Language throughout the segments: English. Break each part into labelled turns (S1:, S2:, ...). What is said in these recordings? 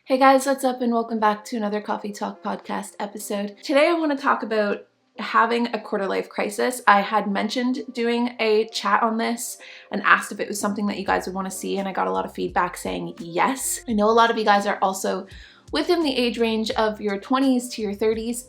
S1: Hey guys, what's up and welcome back to another Coffee Talk podcast episode. Today I want to talk about having a quarter life crisis. I had mentioned doing a chat on this and asked if it was something that you guys would want to see, and I got a lot of feedback saying yes. I know a lot of you guys are also within the age range of your 20s to your 30s,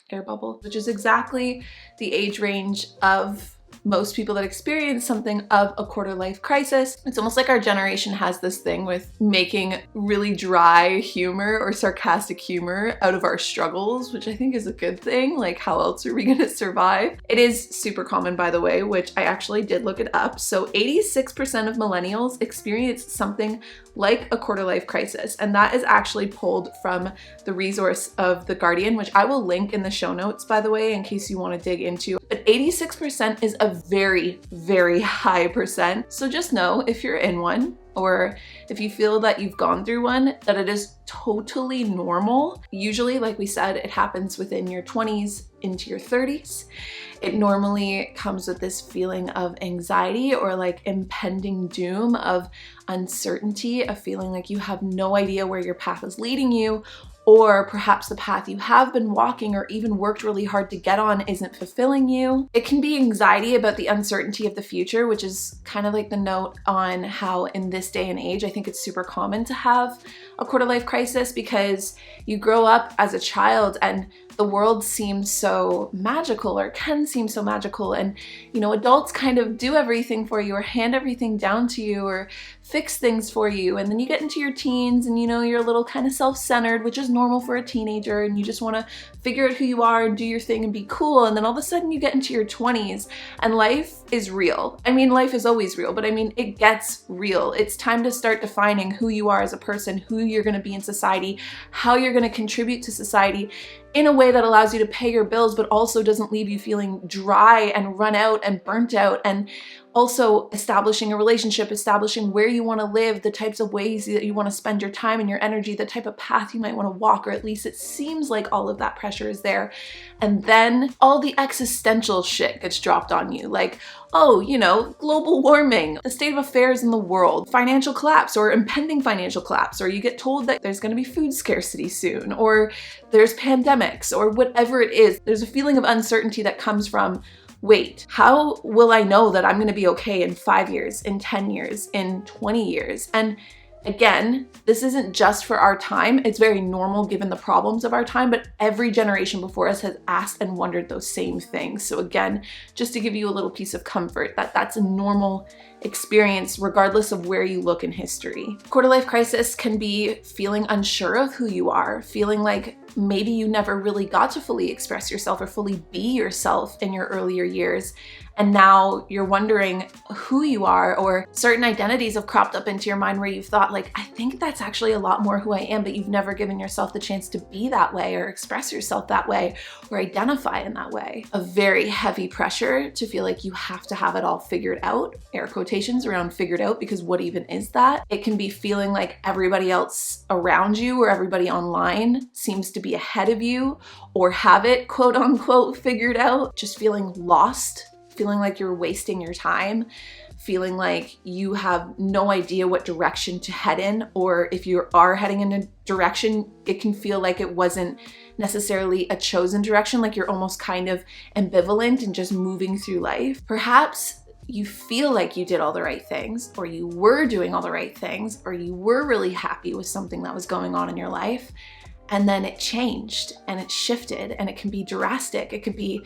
S1: air bubble, which is exactly the age range of most people that experience something of a quarter life crisis. It's almost like our generation has this thing with making really dry humor or sarcastic humor out of our struggles, which I think is a good thing. Like, how else are we gonna survive? It is super common, by the way, which I actually did look it up. So 86% of millennials experience something like a quarter life crisis. And that is actually pulled from the resource of The Guardian, which I will link in the show notes, by the way, in case you want to dig into. But 86% is a very, very high percent. So just know if you're in one, or if you feel that you've gone through one, that it is totally normal. Usually, like we said, it happens within your 20s into your 30s. It normally comes with this feeling of anxiety or like impending doom, of uncertainty, of feeling like you have no idea where your path is leading you, or perhaps the path you have been walking or even worked really hard to get on isn't fulfilling you. It can be anxiety about the uncertainty of the future, which is kind of like the note on how in this day and age, I think it's super common to have a quarter life crisis, because you grow up as a child and the world seems so magical, or can seem so magical, and adults kind of do everything for you or hand everything down to you or fix things for you. And then you get into your teens and you're a little kind of self-centered, which is normal for a teenager, and you just want to figure out who you are and do your thing and be cool. And then all of a sudden you get into your 20s and life is real. I mean, life is always real, but I mean, it gets real. It's time to start defining who you are as a person, who you're going to be in society, how you're going to contribute to society in a way that allows you to pay your bills, but also doesn't leave you feeling dry and run out and burnt out. And also establishing a relationship, establishing where you want to live, the types of ways that you want to spend your time and your energy, the type of path you might want to walk, or at least it seems like all of that pressure is there. And then all the existential shit gets dropped on you, like, global warming, the state of affairs in the world, financial collapse or impending financial collapse, or you get told that there's going to be food scarcity soon, or there's pandemics, or whatever it is. There's a feeling of uncertainty that comes from, wait, how will I know that I'm going to be okay in 5 years, in 10 years, in 20 years? And again, this isn't just for our time. It's very normal given the problems of our time, but every generation before us has asked and wondered those same things. So again, just to give you a little piece of comfort that that's a normal experience regardless of where you look in history. Quarter life crisis can be feeling unsure of who you are, feeling like maybe you never really got to fully express yourself or fully be yourself in your earlier years. And now you're wondering who you are, or certain identities have cropped up into your mind where you've thought, like, I think that's actually a lot more who I am, but you've never given yourself the chance to be that way or express yourself that way or identify in that way. A very heavy pressure to feel like you have to have it all figured out, air quotations around figured out, because what even is that? It can be feeling like everybody else around you or everybody online seems to be ahead of you or have it quote unquote figured out, just feeling lost, feeling like you're wasting your time, feeling like you have no idea what direction to head in, or if you are heading in a direction, it can feel like it wasn't necessarily a chosen direction, like you're almost kind of ambivalent and just moving through life. Perhaps you feel like you did all the right things, or you were doing all the right things, or you were really happy with something that was going on in your life, and then it changed and it shifted, and it can be drastic. It could be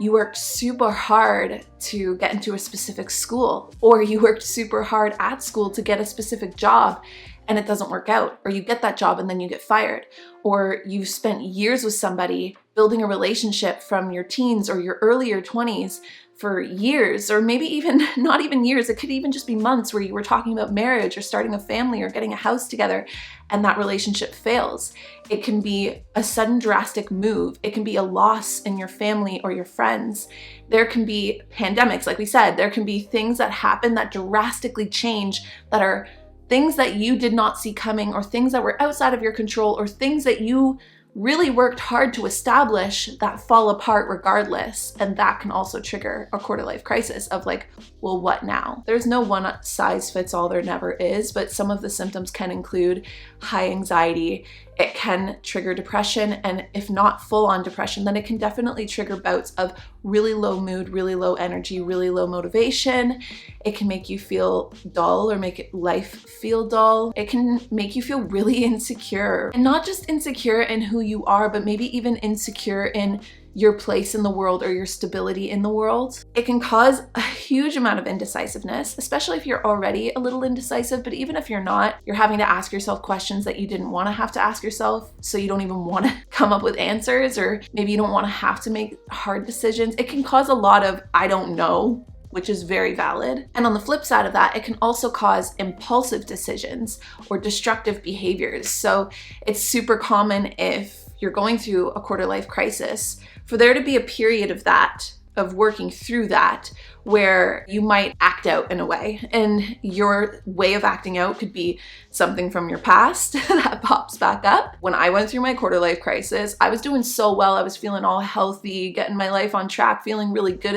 S1: you worked super hard to get into a specific school, or you worked super hard at school to get a specific job and it doesn't work out, or you get that job and then you get fired, or you've spent years with somebody building a relationship from your teens or your earlier 20s for years, or maybe even not even years. It could even just be months where you were talking about marriage or starting a family or getting a house together, and that relationship fails. It can be a sudden drastic move. It can be a loss in your family or your friends. There can be pandemics, like we said. There can be things that happen that drastically change, that are things that you did not see coming, or things that were outside of your control, or things that you really worked hard to establish that fall apart regardless. And that can also trigger a quarter life crisis of like, well, what now? There's no one size fits all, there never is, but some of the symptoms can include high anxiety. It can trigger depression, and if not full-on depression, then it can definitely trigger bouts of really low mood, really low energy, really low motivation. It can make you feel dull or make life feel dull. It can make you feel really insecure, and not just insecure in who you are, but maybe even insecure in your place in the world or your stability in the world. It can cause a huge amount of indecisiveness, especially if you're already a little indecisive, but even if you're not, you're having to ask yourself questions that you didn't want to have to ask yourself, so you don't even want to come up with answers, or maybe you don't want to have to make hard decisions. It can cause a lot of I don't know, which is very valid. And on the flip side of that, it can also cause impulsive decisions or destructive behaviors. So it's super common if you're going through a quarter life crisis for there to be a period of that, of working through that, where you might act out in a way. And your way of acting out could be something from your past that pops back up. When I went through my quarter life crisis, I was doing so well. I was feeling all healthy, getting my life on track, feeling really good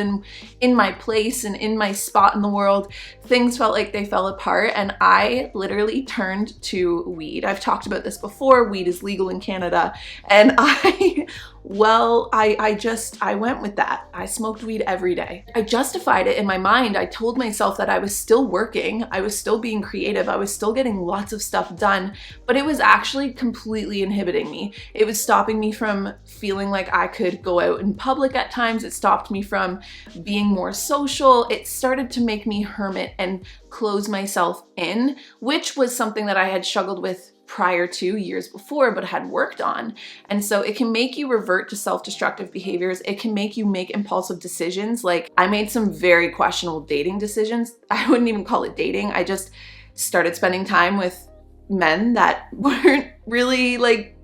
S1: in my place and in my spot in the world. Things felt like they fell apart, and I literally turned to weed. I've talked about this before. Weed is legal in Canada, and I went with that. I smoked weed every day. I justified it in my mind. I told myself that I was still working, I was still being creative, I was still getting lots of stuff done, but it was actually completely inhibiting me. It was stopping me from feeling like I could go out in public at times. It stopped me from being more social. It started to make me hermit and close myself in, which was something that I had struggled with prior to years before, but had worked on. And so it can make you revert to self-destructive behaviors. It can make you make impulsive decisions. Like, I made some very questionable dating decisions. I wouldn't even call it dating. I just started spending time with men that weren't really like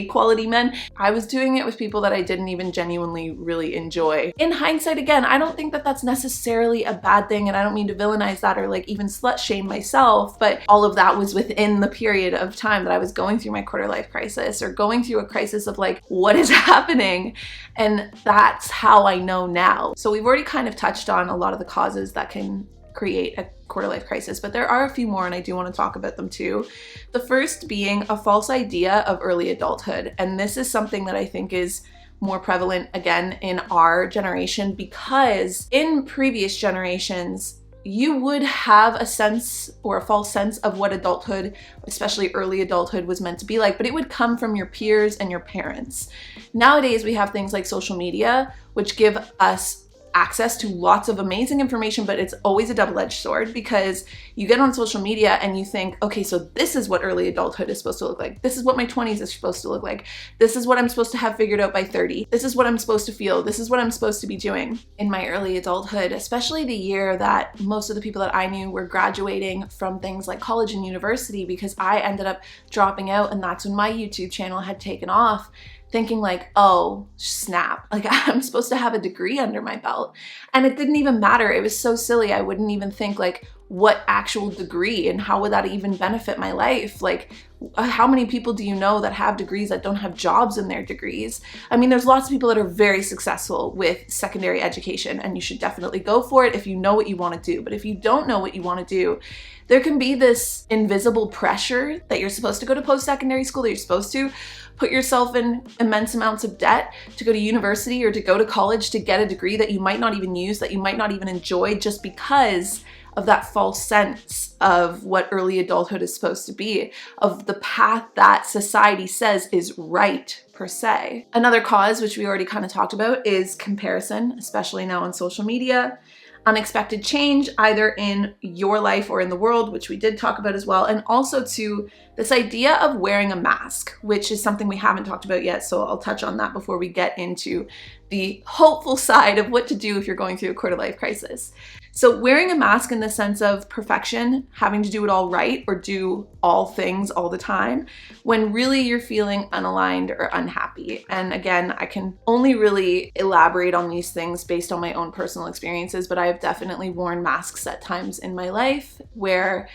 S1: quality men. I was doing it with people that I didn't even genuinely really enjoy. In hindsight, again, I don't think that that's necessarily a bad thing, and I don't mean to villainize that or like even slut shame myself, but all of that was within the period of time that I was going through my quarter life crisis, or going through a crisis of like, what is happening? And that's how I know now. So we've already kind of touched on a lot of the causes that can create a quarter life crisis, but there are a few more, and I do want to talk about them too. The first being a false idea of early adulthood. And this is something that I think is more prevalent again in our generation, because in previous generations, you would have a sense or a false sense of what adulthood, especially early adulthood, was meant to be like, but it would come from your peers and your parents. Nowadays, we have things like social media, which give us access to lots of amazing information, but it's always a double-edged sword, because you get on social media and you think, okay, so this is what early adulthood is supposed to look like. This is what my 20s is supposed to look like. This is what I'm supposed to have figured out by 30. This is what I'm supposed to feel. This is what I'm supposed to be doing. In my early adulthood, especially the year that most of the people that I knew were graduating from things like college and university, because I ended up dropping out, and that's when my YouTube channel had taken off, thinking like, oh, snap, like I'm supposed to have a degree under my belt. And it didn't even matter. It was so silly. I wouldn't even think like, what actual degree and how would that even benefit my life? Like, how many people do you know that have degrees that don't have jobs in their degrees? I mean, there's lots of people that are very successful with secondary education, and you should definitely go for it if you know what you want to do. But if you don't know what you want to do, there can be this invisible pressure that you're supposed to go to post-secondary school, that you're supposed to put yourself in immense amounts of debt to go to university or to go to college to get a degree that you might not even use, that you might not even enjoy, just because of that false sense of what early adulthood is supposed to be, of the path that society says is right, per se. Another cause, which we already kind of talked about, is comparison, especially now on social media. Unexpected change, either in your life or in the world, which we did talk about as well, and also to this idea of wearing a mask, which is something we haven't talked about yet, so I'll touch on that before we get into the hopeful side of what to do if you're going through a quarter life crisis. So wearing a mask in the sense of perfection, having to do it all right or do all things all the time, when really you're feeling unaligned or unhappy. And again, I can only really elaborate on these things based on my own personal experiences, but I have definitely worn masks at times in my life where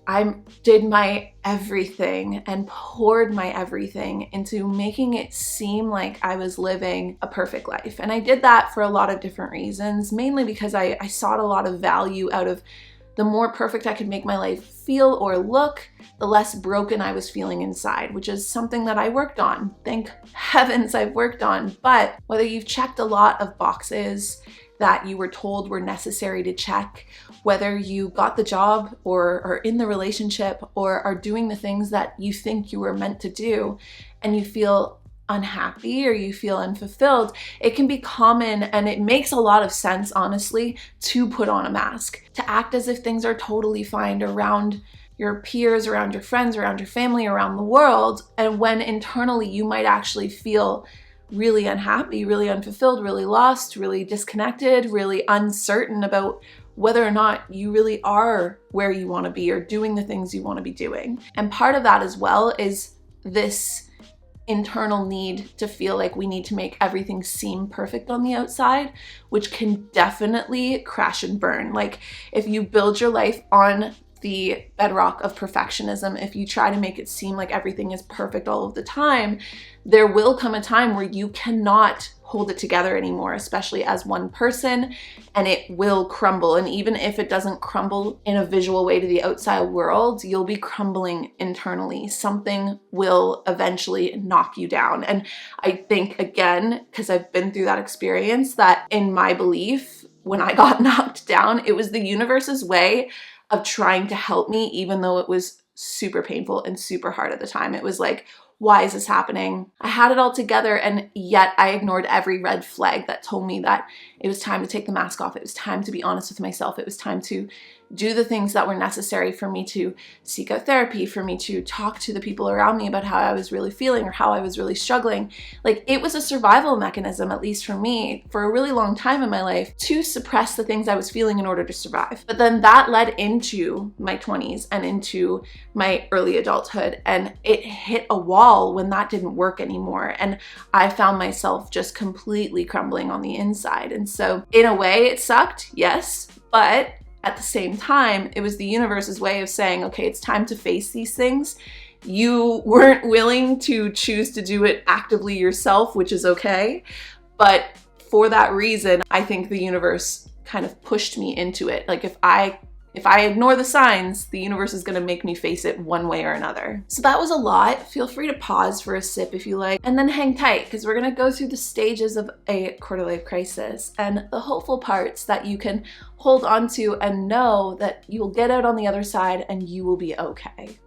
S1: I did my everything and poured my everything into making it seem like I was living a perfect life. And I did that for a lot of different reasons, mainly because I sought a lot of value out of the more perfect I could make my life feel or look, the less broken I was feeling inside, which is something that I worked on. Thank heavens I've worked on. But whether you've checked a lot of boxes that you were told were necessary to check, whether you got the job or are in the relationship or are doing the things that you think you were meant to do, and you feel unhappy or you feel unfulfilled, it can be common, and it makes a lot of sense, honestly, to put on a mask, to act as if things are totally fine around your peers, around your friends, around your family, around the world, and when internally you might actually feel really unhappy, really unfulfilled, really lost, really disconnected, really uncertain about whether or not you really are where you want to be or doing the things you want to be doing. And part of that as well is this internal need to feel like we need to make everything seem perfect on the outside, which can definitely crash and burn. Like if you build your life on the bedrock of perfectionism, if you try to make it seem like everything is perfect all of the time, there will come a time where you cannot hold it together anymore, especially as one person, and it will crumble. And even if it doesn't crumble in a visual way to the outside world, you'll be crumbling internally. Something will eventually knock you down. And I think, again, because I've been through that experience, that in my belief, when I got knocked down, it was the universe's way of trying to help me, even though it was super painful and super hard at the time. It was like, why is this happening? I had it all together, and yet I ignored every red flag that told me that it was time to take the mask off. It was time to be honest with myself. It was time to do the things that were necessary for me to seek out therapy, for me to talk to the people around me about how I was really feeling or how I was really struggling. Like, it was a survival mechanism, at least for me, for a really long time in my life, to suppress the things I was feeling in order to survive. But then that led into my 20s and into my early adulthood, and it hit a wall when that didn't work anymore. And I found myself just completely crumbling on the inside. And so in a way it sucked, yes, but at the same time, it was the universe's way of saying, okay, it's time to face these things. You weren't willing to choose to do it actively yourself, which is okay. But for that reason, I think the universe kind of pushed me into it. Like if I ignore the signs, the universe is going to make me face it one way or another. So that was a lot. Feel free to pause for a sip if you like, and then hang tight, because we're going to go through the stages of a quarter life crisis and the hopeful parts that you can hold on to and know that you'll get out on the other side and you will be okay.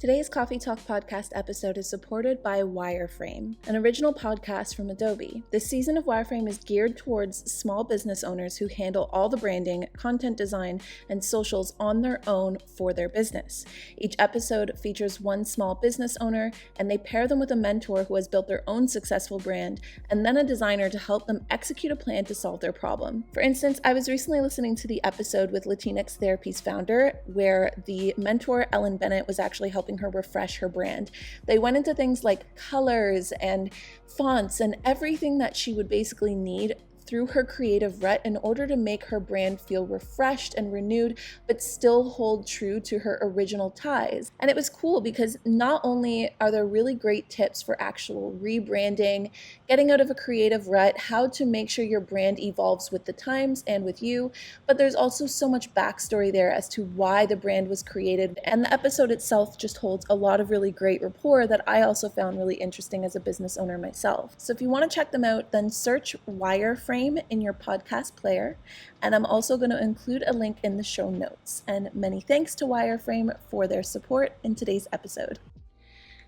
S1: Today's Coffee Talk podcast episode is supported by Wireframe, an original podcast from Adobe. This season of Wireframe is geared towards small business owners who handle all the branding, content design, and socials on their own for their business. Each episode features one small business owner, and they pair them with a mentor who has built their own successful brand, and then a designer to help them execute a plan to solve their problem. For instance, I was recently listening to the episode with Latinx Therapy's founder, where the mentor, Ellen Bennett, was actually helping her refresh her brand. They went into things like colors and fonts and everything that she would basically need through her creative rut in order to make her brand feel refreshed and renewed, but still hold true to her original ties. And it was cool because not only are there really great tips for actual rebranding, getting out of a creative rut, how to make sure your brand evolves with the times and with you, but there's also so much backstory there as to why the brand was created. And the episode itself just holds a lot of really great rapport that I also found really interesting as a business owner myself. So if you want to check them out, then search Wireframe in your podcast player, and I'm also going to include a link in the show notes. And many thanks to Wireframe for their support in today's episode.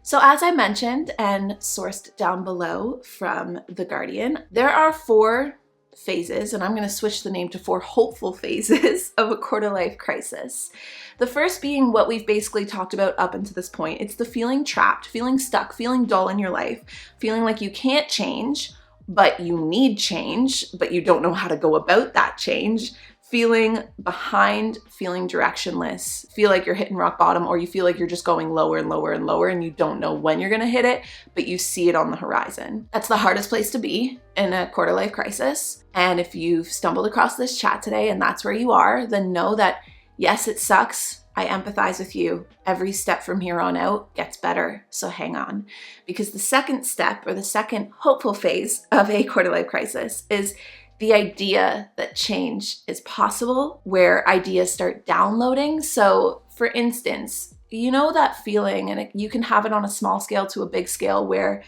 S1: So as I mentioned and sourced down below from The Guardian, there are 4 phases, and I'm going to switch the name to 4 hopeful phases of a quarter life crisis. The first being what we've basically talked about up until this point. It's the feeling trapped, feeling stuck, feeling dull in your life, feeling like you can't change, but you need change, but you don't know how to go about that change, feeling behind, feeling directionless, feel like you're hitting rock bottom, or you feel like you're just going lower and lower and lower and you don't know when you're gonna hit it, but you see it on the horizon. That's the hardest place to be in a quarter life crisis. And if you've stumbled across this chat today and that's where you are, then know that yes, it sucks. I empathize with you. Every step from here on out gets better, so hang on. Because the second step, or the second hopeful phase of a quarter-life crisis, is the idea that change is possible, where ideas start downloading. So for instance, you know that feeling, and you can have it on a small scale to a big scale, where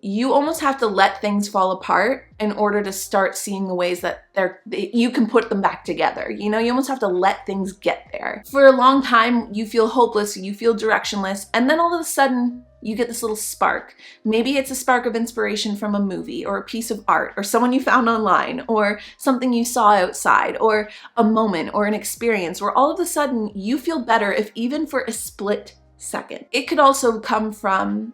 S1: you almost have to let things fall apart in order to start seeing the ways that you can put them back together. You know, you almost have to let things get there. For a long time, you feel hopeless, you feel directionless, and then all of a sudden, you get this little spark. Maybe it's a spark of inspiration from a movie or a piece of art or someone you found online or something you saw outside or a moment or an experience where all of a sudden you feel better, if even for a split second. It could also come from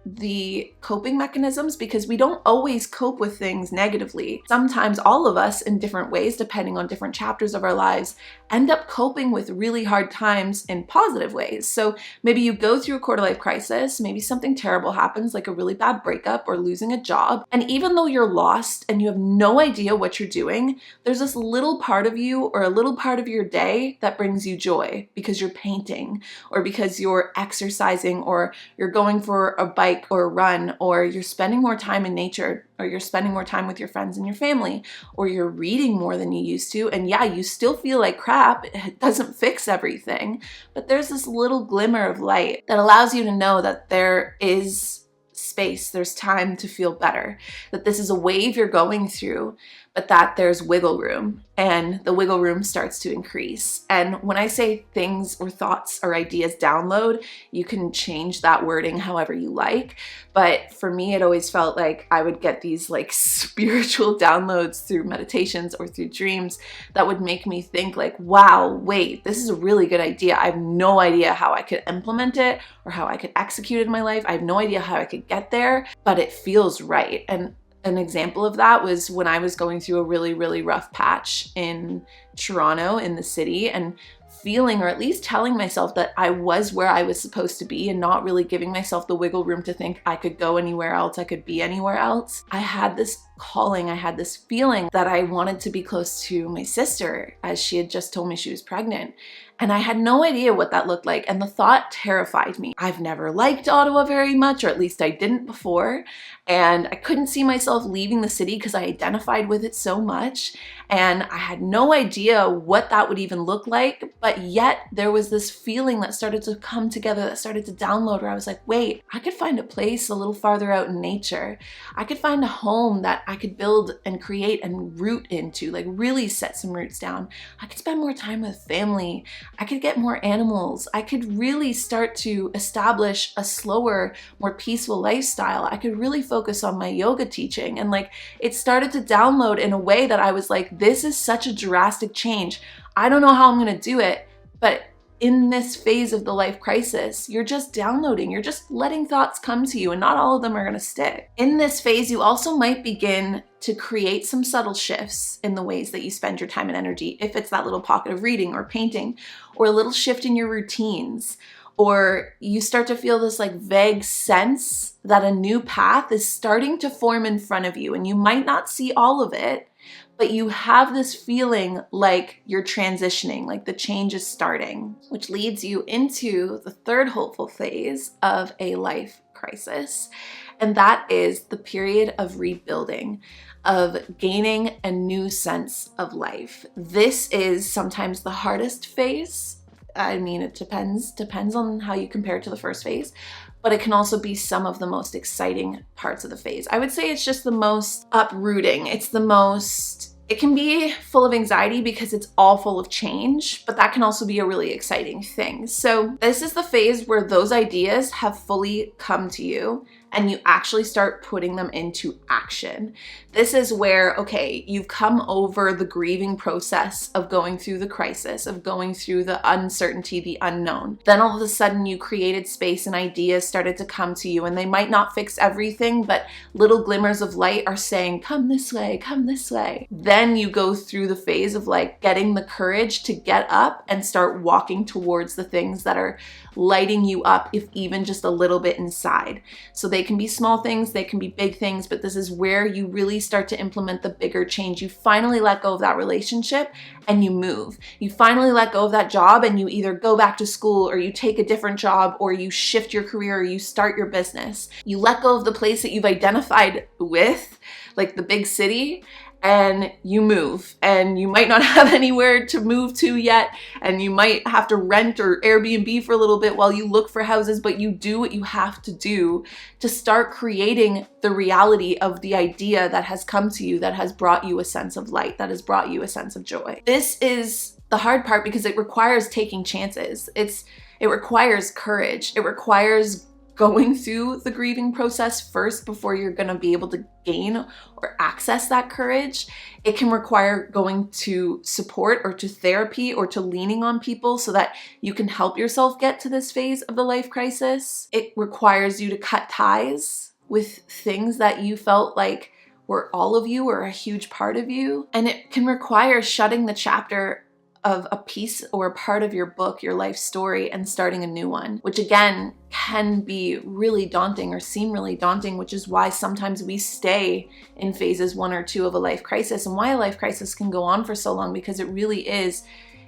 S1: the coping mechanisms, because we don't always cope with things negatively. Sometimes all of us, in different ways, depending on different chapters of our lives, end up coping with really hard times in positive ways. So maybe you go through a quarter-life crisis, maybe something terrible happens, like a really bad breakup or losing a job, and even though you're lost and you have no idea what you're doing, there's this little part of you or a little part of your day that brings you joy, because you're painting or because you're exercising or you're going for a bike or a run, or you're spending more time in nature, or you're spending more time with your friends and your family, or you're reading more than you used to. And yeah, you still feel like crap. It doesn't fix everything, but there's this little glimmer of light that allows you to know that there is space, there's time to feel better, that this is a wave you're going through, but that there's wiggle room, and the wiggle room starts to increase. And when I say things or thoughts or ideas download, you can change that wording however you like. But for me, it always felt like I would get these like spiritual downloads through meditations or through dreams that would make me think like, wow, wait, this is a really good idea. I have no idea how I could implement it or how I could execute it in my life. I have no idea how I could get there, but it feels right. And an example of that was when I was going through a really, really rough patch in Toronto, in the city, and feeling, or at least telling myself, that I was where I was supposed to be and not really giving myself the wiggle room to think I could go anywhere else, I could be anywhere else. I had this calling, I had this feeling that I wanted to be close to my sister, as she had just told me she was pregnant. And I had no idea what that looked like, and the thought terrified me. I've never liked Ottawa very much, or at least I didn't before, and I couldn't see myself leaving the city because I identified with it so much, and I had no idea what that would even look like, but yet there was this feeling that started to come together, that started to download, where I was like, wait, I could find a place a little farther out in nature. I could find a home that I could build and create and root into, like really set some roots down. I could spend more time with family. I could get more animals. I could really start to establish a slower, more peaceful lifestyle. I could really focus on my yoga teaching. And like, it started to download in a way that I was like, this is such a drastic change. I don't know how I'm going to do it, but in this phase of the life crisis, you're just downloading, you're just letting thoughts come to you, and not all of them are going to stick. In this phase, you also might begin to create some subtle shifts in the ways that you spend your time and energy, if it's that little pocket of reading or painting, or a little shift in your routines, or you start to feel this like vague sense that a new path is starting to form in front of you, and you might not see all of it, but you have this feeling like you're transitioning, like the change is starting, which leads you into the third hopeful phase of a life crisis. And that is the period of rebuilding, of gaining a new sense of life. This is sometimes the hardest phase. I mean, it depends on how you compare it to the first phase, but it can also be some of the most exciting parts of the phase. I would say it's just the most uprooting. It can be full of anxiety because it's all full of change, but that can also be a really exciting thing. So this is the phase where those ideas have fully come to you and you actually start putting them into action. This is where, okay, you've come over the grieving process of going through the crisis, of going through the uncertainty, the unknown. Then all of a sudden you created space and ideas started to come to you, and they might not fix everything, but little glimmers of light are saying, come this way, come this way. Then then you go through the phase of like getting the courage to get up and start walking towards the things that are lighting you up, if even just a little bit inside. So they can be small things, they can be big things, but this is where you really start to implement the bigger change. You finally let go of that relationship and you move. You finally let go of that job and you either go back to school or you take a different job or you shift your career or you start your business. You let go of the place that you've identified with, like the big city, and you move. And you might not have anywhere to move to yet, and you might have to rent or Airbnb for a little bit while you look for houses, but you do what you have to do to start creating the reality of the idea that has come to you, that has brought you a sense of light, that has brought you a sense of joy. This is the hard part because it requires taking chances. It requires courage. It requires going through the grieving process first before you're going to be able to gain or access that courage. It can require going to support or to therapy or to leaning on people so that you can help yourself get to this phase of the life crisis. It requires you to cut ties with things that you felt like were all of you or a huge part of you. And it can require shutting the chapter of a piece or a part of your book, your life story, and starting a new one, which again can be really daunting or seem really daunting, which is why sometimes we stay in phases 1 or 2 of a life crisis, and why a life crisis can go on for so long, because it really is,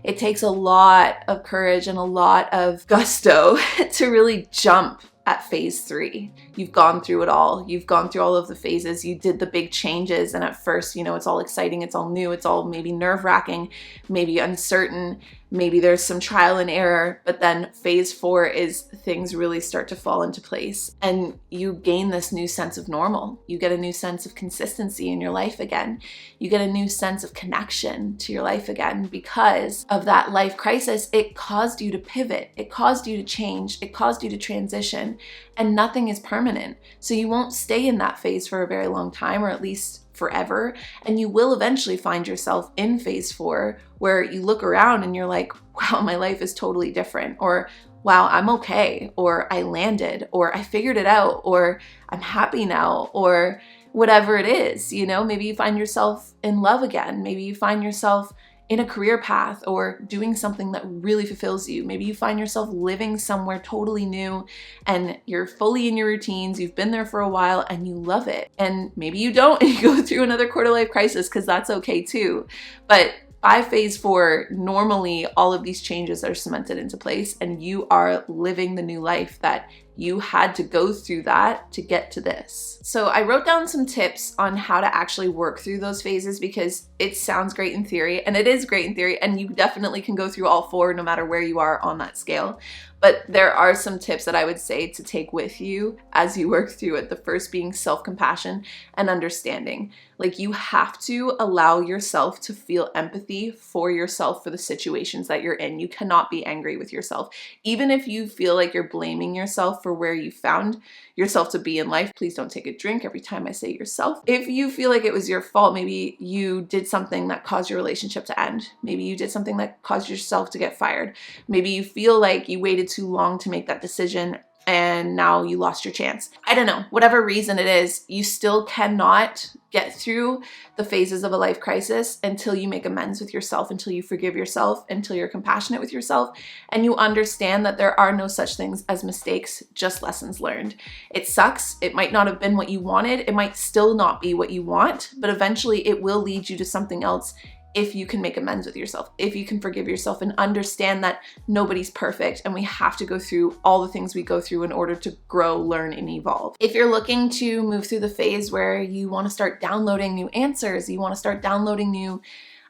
S1: it takes a lot of courage and a lot of gusto to really jump at phase 3. You've gone through it all. You've gone through all of the phases. You did the big changes, and at first, it's all exciting, it's all new, it's all maybe nerve-wracking, maybe uncertain, maybe there's some trial and error, but then phase 4 is things really start to fall into place and you gain this new sense of normal. You get a new sense of consistency in your life again. You get a new sense of connection to your life again because of that life crisis. It caused you to pivot. It caused you to change. It caused you to transition, and nothing is permanent. So you won't stay in that phase for a very long time, or at least forever, and you will eventually find yourself in phase 4 where you look around and you're like, wow, my life is totally different, or wow, I'm okay, or I landed, or I figured it out, or I'm happy now, or whatever it is. Maybe you find yourself in love again. Maybe you find yourself in a career path or doing something that really fulfills you. Maybe you find yourself living somewhere totally new and you're fully in your routines, you've been there for a while and you love it. And maybe you don't and you go through another quarter life crisis, because that's okay too. But by phase 4, normally all of these changes are cemented into place and you are living the new life that you had to go through that to get to this. So I wrote down some tips on how to actually work through those phases, because it sounds great in theory, and it is great in theory, and you definitely can go through all 4 no matter where you are on that scale. But there are some tips that I would say to take with you as you work through it. The first being self-compassion and understanding. Like, you have to allow yourself to feel empathy for yourself for the situations that you're in. You cannot be angry with yourself. Even if you feel like you're blaming yourself for where you found yourself to be in life, please don't take a drink every time I say yourself. If you feel like it was your fault, maybe you did something that caused your relationship to end. Maybe you did something that caused yourself to get fired. Maybe you feel like you waited too long to make that decision and now you lost your chance. I don't know, whatever reason it is, you still cannot get through the phases of a life crisis until you make amends with yourself, until you forgive yourself, until you're compassionate with yourself, and you understand that there are no such things as mistakes, just lessons learned. It sucks. It might not have been what you wanted. It might still not be what you want, but eventually it will lead you to something else if you can make amends with yourself, if you can forgive yourself and understand that nobody's perfect and we have to go through all the things we go through in order to grow, learn, and evolve. If you're looking to move through the phase where you want to start downloading new answers, you want to start downloading new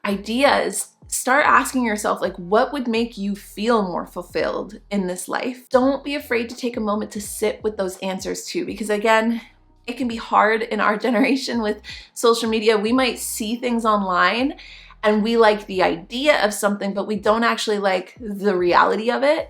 S1: ideas, start asking yourself, like, what would make you feel more fulfilled in this life? Don't be afraid to take a moment to sit with those answers too, because again, it can be hard in our generation with social media. We might see things online and we like the idea of something, but we don't actually like the reality of it,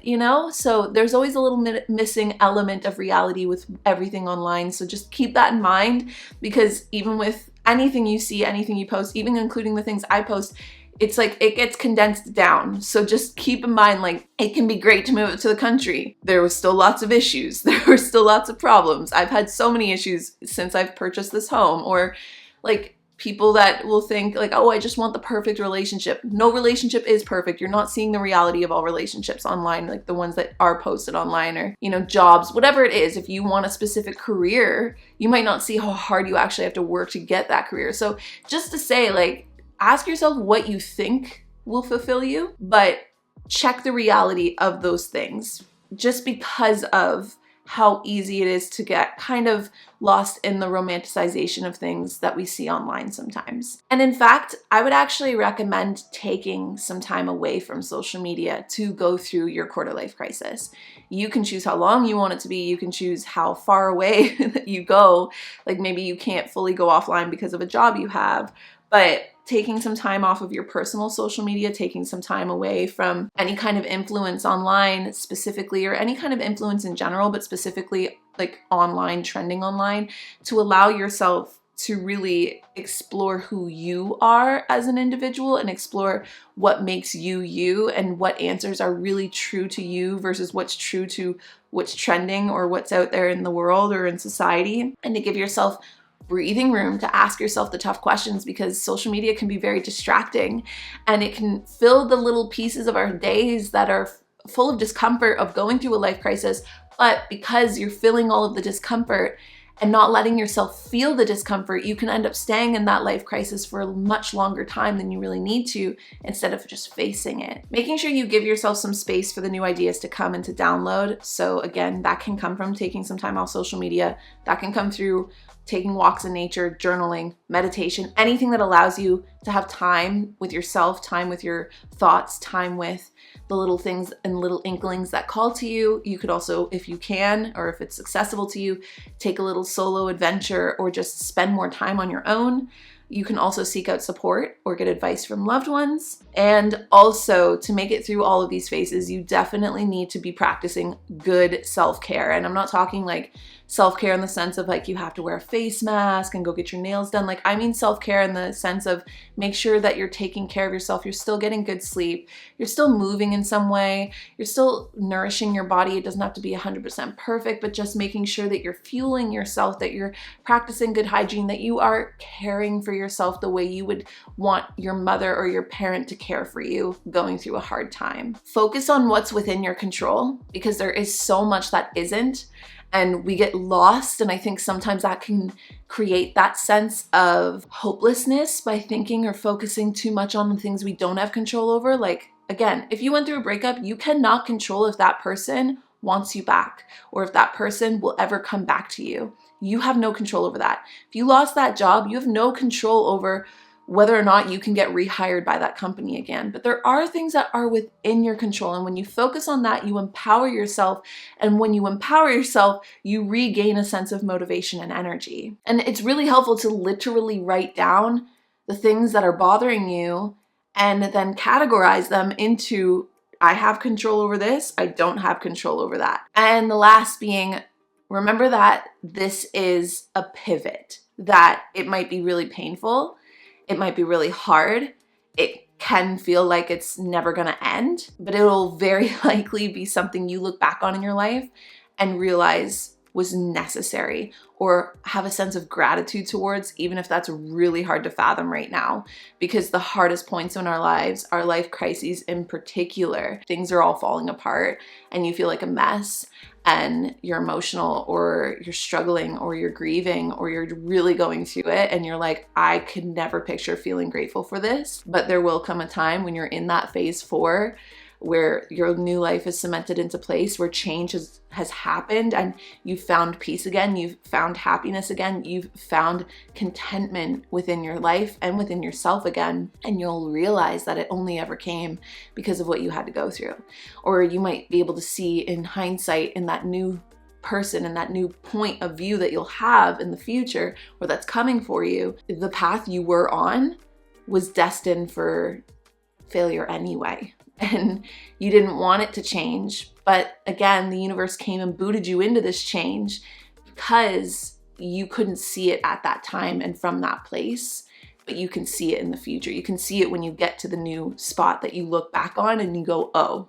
S1: So there's always a little missing element of reality with everything online. So just keep that in mind, because even with anything you see, anything you post, even including the things I post, it's like it gets condensed down. So just keep in mind, like, it can be great to move it to the country. There was still lots of issues. There were still lots of problems. I've had so many issues since I've purchased this home, or like, people that will think like, oh, I just want the perfect relationship. No relationship is perfect. You're not seeing the reality of all relationships online, like the ones that are posted online, or, you know, jobs, whatever it is. If you want a specific career, you might not see how hard you actually have to work to get that career. So just to say, like, ask yourself what you think will fulfill you, but check the reality of those things, just because of how easy it is to get kind of lost in the romanticization of things that we see online sometimes. And in fact, I would actually recommend taking some time away from social media to go through your quarter life crisis. You can choose how long you want it to be. You can choose how far away that you go. Like maybe you can't fully go offline because of a job you have, but taking some time off of your personal social media, taking some time away from any kind of influence online specifically, or any kind of influence in general, but specifically like online, trending online, to allow yourself to really explore who you are as an individual and explore what makes you you and what answers are really true to you versus what's true to what's trending or what's out there in the world or in society, and to give yourself breathing room to ask yourself the tough questions, because social media can be very distracting and it can fill the little pieces of our days that are full of discomfort of going through a life crisis. But because you're feeling all of the discomfort and not letting yourself feel the discomfort, you can end up staying in that life crisis for a much longer time than you really need to, instead of just facing it. Making sure you give yourself some space for the new ideas to come and to download. So again, that can come from taking some time off social media. That can come through taking walks in nature, journaling, meditation, anything that allows you to have time with yourself, time with your thoughts, time with the little things and little inklings that call to you. You could also, if you can, or if it's accessible to you, take a little solo adventure or just spend more time on your own. You can also seek out support or get advice from loved ones. And also, to make it through all of these phases, you definitely need to be practicing good self-care. And I'm not talking like self-care in the sense of like you have to wear a face mask and go get your nails done. Like, I mean self-care in the sense of make sure that you're taking care of yourself. You're still getting good sleep. You're still moving in some way. You're still nourishing your body. It doesn't have to be 100% perfect, but just making sure that you're fueling yourself, that you're practicing good hygiene, that you are caring for yourself the way you would want your mother or your parent to care for you going through a hard time. Focus on what's within your control, because there is so much that isn't. And we get lost, and I think sometimes that can create that sense of hopelessness by thinking or focusing too much on the things we don't have control over. Like, again, if you went through a breakup, you cannot control if that person wants you back or if that person will ever come back to you. You have no control over that. If you lost that job, you have no control over whether or not you can get rehired by that company again. But there are things that are within your control. And when you focus on that, you empower yourself. And when you empower yourself, you regain a sense of motivation and energy. And it's really helpful to literally write down the things that are bothering you and then categorize them into, I have control over this, I don't have control over that. And the last being, remember that this is a pivot, that it might be really painful. It might be really hard. It can feel like it's never gonna end, but it'll very likely be something you look back on in your life and realize was necessary, or have a sense of gratitude towards, even if that's really hard to fathom right now. Because the hardest points in our lives, our life crises in particular, things are all falling apart and you feel like a mess, and you're emotional, or you're struggling, or you're grieving, or you're really going through it, and you're like, I could never picture feeling grateful for this. But there will come a time when you're in that phase 4 where your new life is cemented into place, where change has happened, and you've found peace again, you've found happiness again, you've found contentment within your life and within yourself again, and you'll realize that it only ever came because of what you had to go through. Or you might be able to see in hindsight, in that new person and that new point of view that you'll have in the future, or that's coming for you, the path you were on was destined for failure anyway. And you didn't want it to change. But again, the universe came and booted you into this change because you couldn't see it at that time and from that place, but you can see it in the future. You can see it when you get to the new spot that you look back on and you go, oh,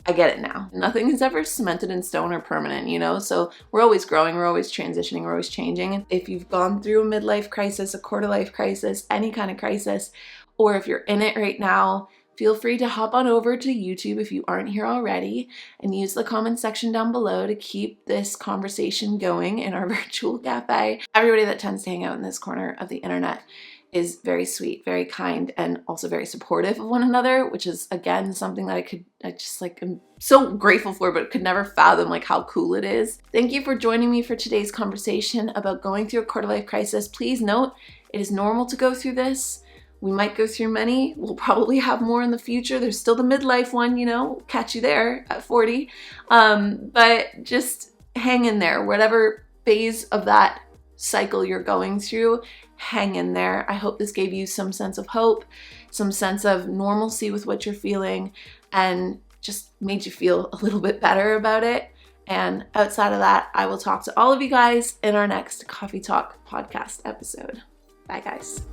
S1: I get it now. Nothing is ever cemented in stone or permanent, you know? So we're always growing, we're always transitioning, we're always changing. If you've gone through a midlife crisis, a quarter life crisis, any kind of crisis, or if you're in it right now, feel free to hop on over to YouTube if you aren't here already and use the comment section down below to keep this conversation going in our virtual cafe. Everybody that tends to hang out in this corner of the internet is very sweet, very kind, and also very supportive of one another, which is again something that I'm so grateful for, but could never fathom like how cool it is. Thank you for joining me for today's conversation about going through a quarter life crisis. Please note, it is normal to go through this. We might go through many. We'll probably have more in the future. There's still the midlife one, you know, catch you there at 40. But just hang in there. Whatever phase of that cycle you're going through, hang in there. I hope this gave you some sense of hope, some sense of normalcy with what you're feeling, and just made you feel a little bit better about it. And outside of that, I will talk to all of you guys in our next Coffee Talk podcast episode. Bye, guys.